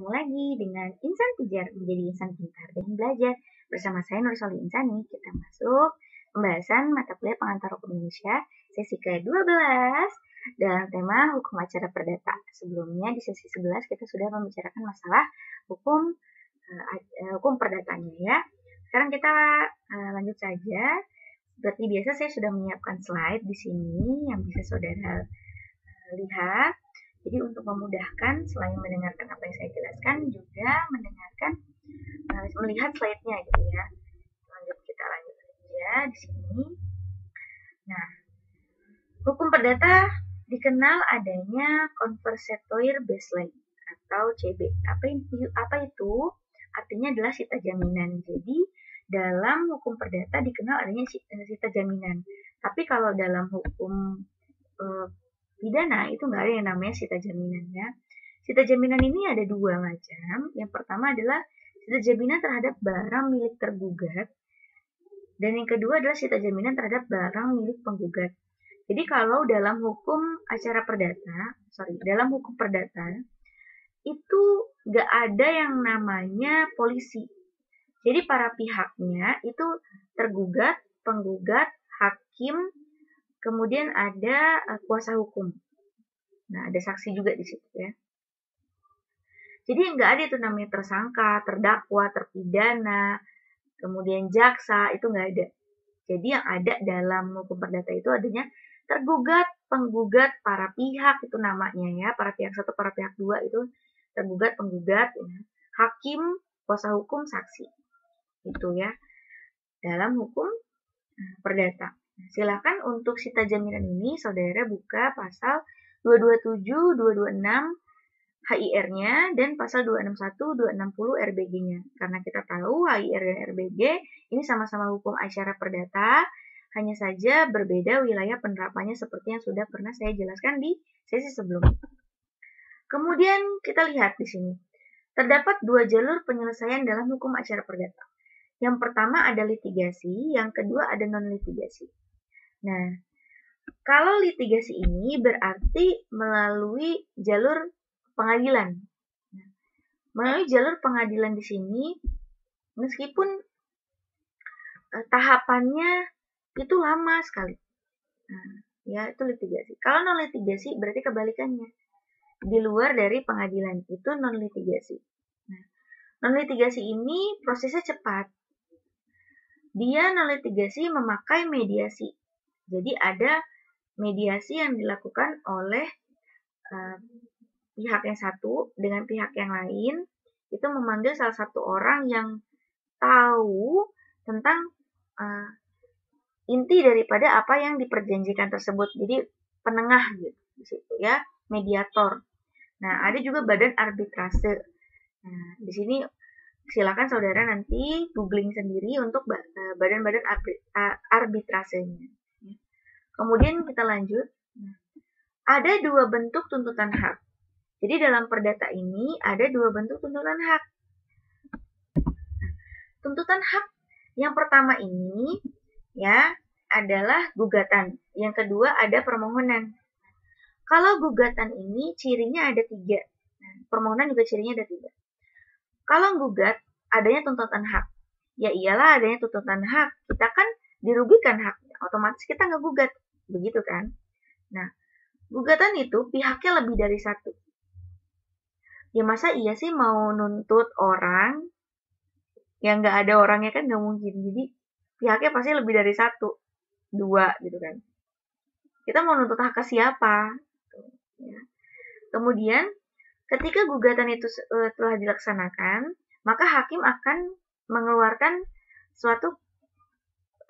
bertemu lagi dengan Insan Pijar menjadi insan pintar dan belajar. Bersama saya Nur Soli Insani, kita masuk pembahasan mata kuliah pengantar hukum Indonesia sesi ke-12 dalam tema hukum acara perdata. Sebelumnya di sesi 11 kita sudah membicarakan masalah hukum perdatanya ya. Sekarang kita lanjut saja. Seperti biasa saya sudah menyiapkan slide di sini yang bisa saudara lihat. Jadi untuk memudahkan selain mendengarkan apa yang saya jelaskan juga melihat slide-nya gitu ya. Kita lanjut saja di sini. Nah, hukum perdata dikenal adanya conversatoire baseline atau CB. Apa itu? Artinya adalah sita jaminan. Jadi dalam hukum perdata dikenal adanya sita jaminan. Tapi kalau dalam hukum pidana itu nggak ada yang namanya sita jaminan ya. Sita jaminan ini ada dua macam. Yang pertama adalah sita jaminan terhadap barang milik tergugat. Dan yang kedua adalah sita jaminan terhadap barang milik penggugat. Jadi kalau dalam hukum perdata itu nggak ada yang namanya polisi. Jadi para pihaknya itu tergugat, penggugat, hakim, kemudian ada kuasa hukum. Nah, ada saksi juga di situ ya. Jadi nggak ada itu namanya tersangka, terdakwa, terpidana, kemudian jaksa, itu nggak ada. Jadi yang ada dalam hukum perdata itu adanya tergugat, penggugat, para pihak itu namanya ya. Para pihak satu, para pihak dua itu tergugat, penggugat, ya. Hakim, kuasa hukum, saksi. Itu ya. Dalam hukum perdata. Silakan untuk sita jaminan ini saudara buka pasal 227, 226 HIR-nya dan pasal 261, 260 RBG-nya. Karena kita tahu HIR dan RBG ini sama-sama hukum acara perdata, hanya saja berbeda wilayah penerapannya seperti yang sudah pernah saya jelaskan di sesi sebelumnya. Kemudian kita lihat di sini. Terdapat dua jalur penyelesaian dalam hukum acara perdata. Yang pertama ada litigasi, yang kedua ada non-litigasi. Nah, kalau litigasi ini berarti melalui jalur pengadilan. Nah, melalui jalur pengadilan di sini, meskipun tahapannya itu lama sekali. Nah, ya itu litigasi. Kalau non-litigasi berarti kebalikannya. Di luar dari pengadilan itu non-litigasi. Nah, non-litigasi ini prosesnya cepat. Dia non-litigasi memakai mediasi. Jadi ada mediasi yang dilakukan oleh pihak yang satu dengan pihak yang lain. Itu memanggil salah satu orang yang tahu tentang inti daripada apa yang diperjanjikan tersebut. Jadi penengah gitu di situ ya, mediator. Nah, ada juga badan arbitrase. Nah, di sini silakan saudara nanti googling sendiri untuk badan-badan arbitrasenya. Kemudian kita lanjut. Ada dua bentuk tuntutan hak. Jadi dalam perdata ini ada dua bentuk tuntutan hak. Tuntutan hak yang pertama ini ya adalah gugatan. Yang kedua ada permohonan. Kalau gugatan ini cirinya ada 3. Permohonan juga cirinya ada 3. Kalau gugat adanya tuntutan hak. Ya iyalah adanya tuntutan hak. Kita kan dirugikan haknya. Otomatis kita ngegugat. Begitu kan? Nah, gugatan itu pihaknya lebih dari 1. Ya masa iya sih mau nuntut orang yang nggak ada orangnya, kan nggak mungkin. Jadi pihaknya pasti lebih dari 1, 2 gitu kan. Kita mau nuntut hak ke siapa? Ya. Kemudian ketika gugatan itu telah dilaksanakan, maka hakim akan mengeluarkan suatu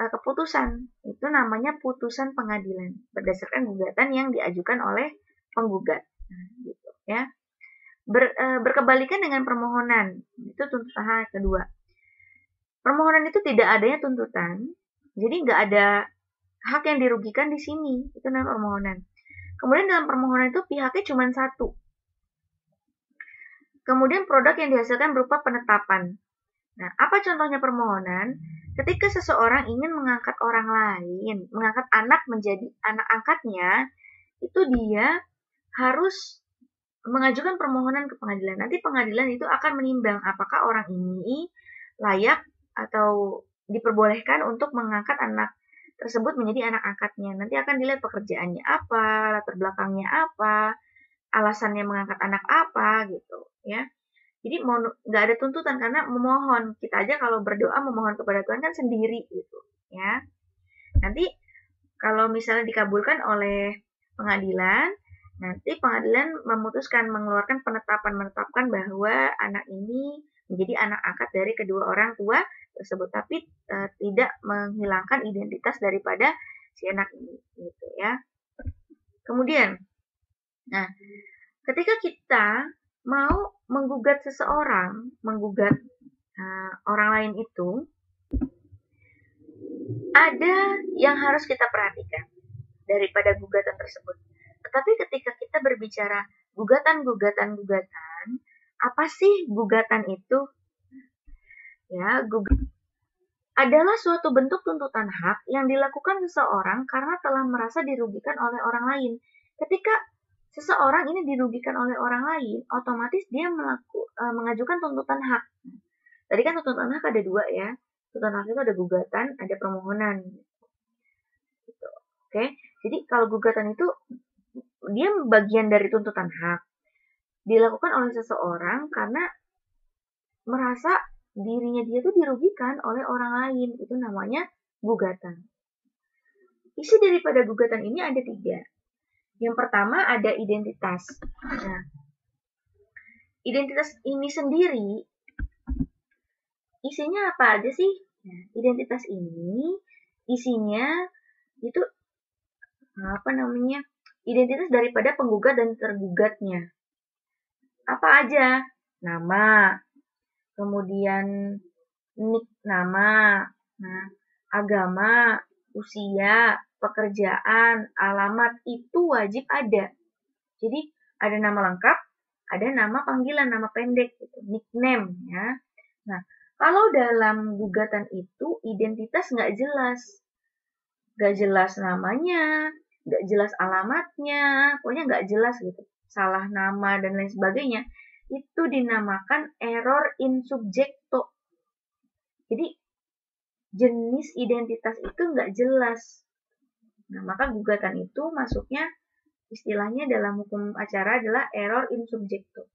keputusan. Itu namanya putusan pengadilan berdasarkan gugatan yang diajukan oleh penggugat. Nah, gitu ya. Berkebalikan dengan permohonan. Itu tuntutan hak kedua. Permohonan itu tidak adanya tuntutan. Jadi nggak ada hak yang dirugikan di sini. Itu namanya permohonan. Kemudian dalam permohonan itu pihaknya cuma 1. Kemudian produk yang dihasilkan berupa penetapan. Nah, apa contohnya permohonan? Ketika seseorang ingin mengangkat orang lain, mengangkat anak menjadi anak angkatnya, itu dia harus mengajukan permohonan ke pengadilan. Nanti pengadilan itu akan menimbang apakah orang ini layak atau diperbolehkan untuk mengangkat anak tersebut menjadi anak angkatnya. Nanti akan dilihat pekerjaannya apa, latar belakangnya apa, alasannya mengangkat anak apa gitu ya. Jadi nggak ada tuntutan karena memohon. Kita aja kalau berdoa memohon kepada Tuhan kan sendiri gitu ya. Nanti kalau misalnya dikabulkan oleh pengadilan, nanti pengadilan memutuskan mengeluarkan menetapkan bahwa anak ini menjadi anak angkat dari kedua orang tua tersebut, tapi tidak menghilangkan identitas daripada si anak ini gitu ya. Kemudian, nah, ketika kita mau menggugat seseorang, menggugat orang lain itu, ada yang harus kita perhatikan daripada gugatan tersebut. Tetapi ketika kita berbicara gugatan, apa sih gugatan itu? Ya, adalah suatu bentuk tuntutan hak yang dilakukan seseorang karena telah merasa dirugikan oleh orang lain. Ketika seseorang ini dirugikan oleh orang lain, otomatis dia mengajukan tuntutan hak. Tadi kan tuntutan hak ada dua ya. Tuntutan hak itu ada gugatan, ada permohonan. Gitu. Oke, jadi kalau gugatan itu dia bagian dari tuntutan hak. Dilakukan oleh seseorang karena merasa dirinya dia tuh dirugikan oleh orang lain. Itu namanya gugatan. Isi daripada gugatan ini ada 3. Yang pertama ada identitas. Nah, identitas ini sendiri isinya apa aja sih? Nah, identitas ini isinya itu identitas daripada penggugat dan tergugatnya. Apa aja? Nama, kemudian nik nama, nah, agama, usia, pekerjaan, alamat itu wajib ada. Jadi ada nama lengkap, ada nama panggilan, nama pendek, gitu, nickname ya. Nah, kalau dalam gugatan itu identitas nggak jelas namanya, nggak jelas alamatnya, pokoknya nggak jelas gitu, salah nama dan lain sebagainya, itu dinamakan error in subjecto. Jadi jenis identitas itu nggak jelas. Nah, maka gugatan itu masuknya istilahnya dalam hukum acara adalah error in subjecto.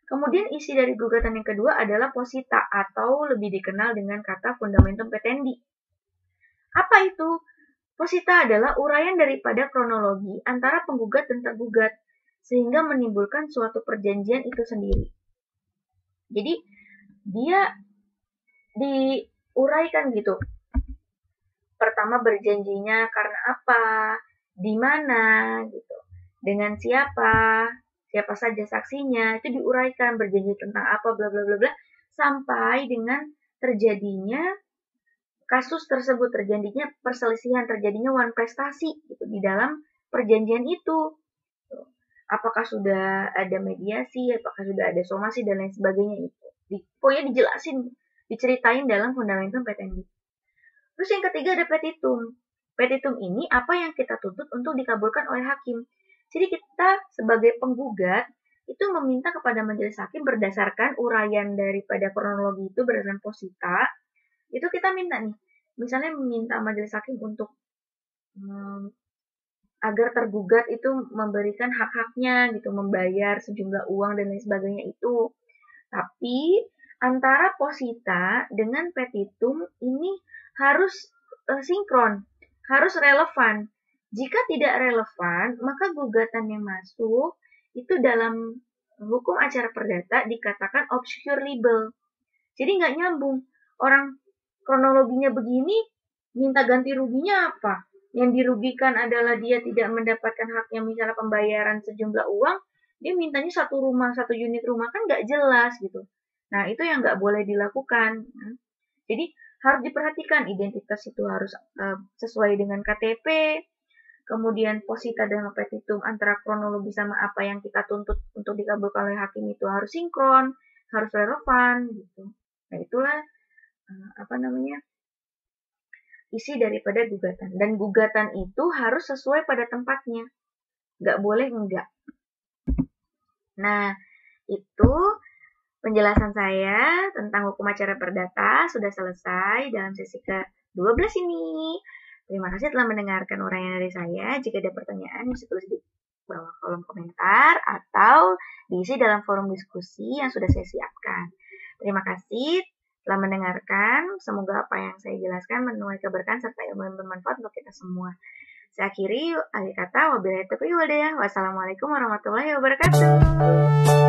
Kemudian isi dari gugatan yang kedua adalah posita atau lebih dikenal dengan kata fundamentum petendi. Apa itu? Posita adalah uraian daripada kronologi antara penggugat dan tergugat sehingga menimbulkan suatu perjanjian itu sendiri. Jadi dia diuraikan gitu. Pertama berjanjinya karena apa, di mana gitu, dengan siapa saja saksinya, itu diuraikan berjanji tentang apa bla bla bla bla sampai dengan terjadinya kasus tersebut, terjadinya perselisihan, terjadinya wan prestasi gitu di dalam perjanjian itu. Apakah sudah ada mediasi, apakah sudah ada somasi dan lain sebagainya itu. Pokoknya dijelasin, diceritain dalam fundamentum petendi. Terus yang ketiga ada petitum. Petitum ini apa yang kita tuntut untuk dikabulkan oleh hakim. Jadi kita sebagai penggugat itu meminta kepada majelis hakim berdasarkan uraian daripada kronologi itu berdasarkan posita. Itu kita minta nih, misalnya meminta majelis hakim untuk agar tergugat itu memberikan hak-haknya gitu, membayar sejumlah uang dan lain sebagainya itu. Tapi antara posita dengan petitum ini harus sinkron, harus relevan. Jika tidak relevan, maka gugatan yang masuk itu dalam hukum acara perdata dikatakan obscure libel. Jadi nggak nyambung. Orang kronologinya begini, minta ganti ruginya apa? Yang dirugikan adalah dia tidak mendapatkan haknya, misalnya pembayaran sejumlah uang, dia mintanya satu unit rumah, kan nggak jelas gitu. Nah, itu yang nggak boleh dilakukan. Jadi, harus diperhatikan identitas itu harus sesuai dengan KTP, kemudian posita dan petitum antara kronologi sama apa yang kita tuntut untuk dikabulkan oleh hakim itu harus sinkron, harus relevan gitu. Nah, itulah isi daripada gugatan. Dan gugatan itu harus sesuai pada tempatnya. Nggak boleh enggak. Nah, itu penjelasan saya tentang hukum acara perdata sudah selesai dalam sesi ke-12 ini. Terima kasih telah mendengarkan uraian dari saya. Jika ada pertanyaan, bisa tulis di bawah kolom komentar atau diisi dalam forum diskusi yang sudah saya siapkan. Terima kasih telah mendengarkan. Semoga apa yang saya jelaskan menuai keberkahan serta ilmu yang bermanfaat untuk kita semua. Saya akhiri, akhir kata, wabillahi taufiq wal hidayah. Wassalamualaikum warahmatullahi wabarakatuh.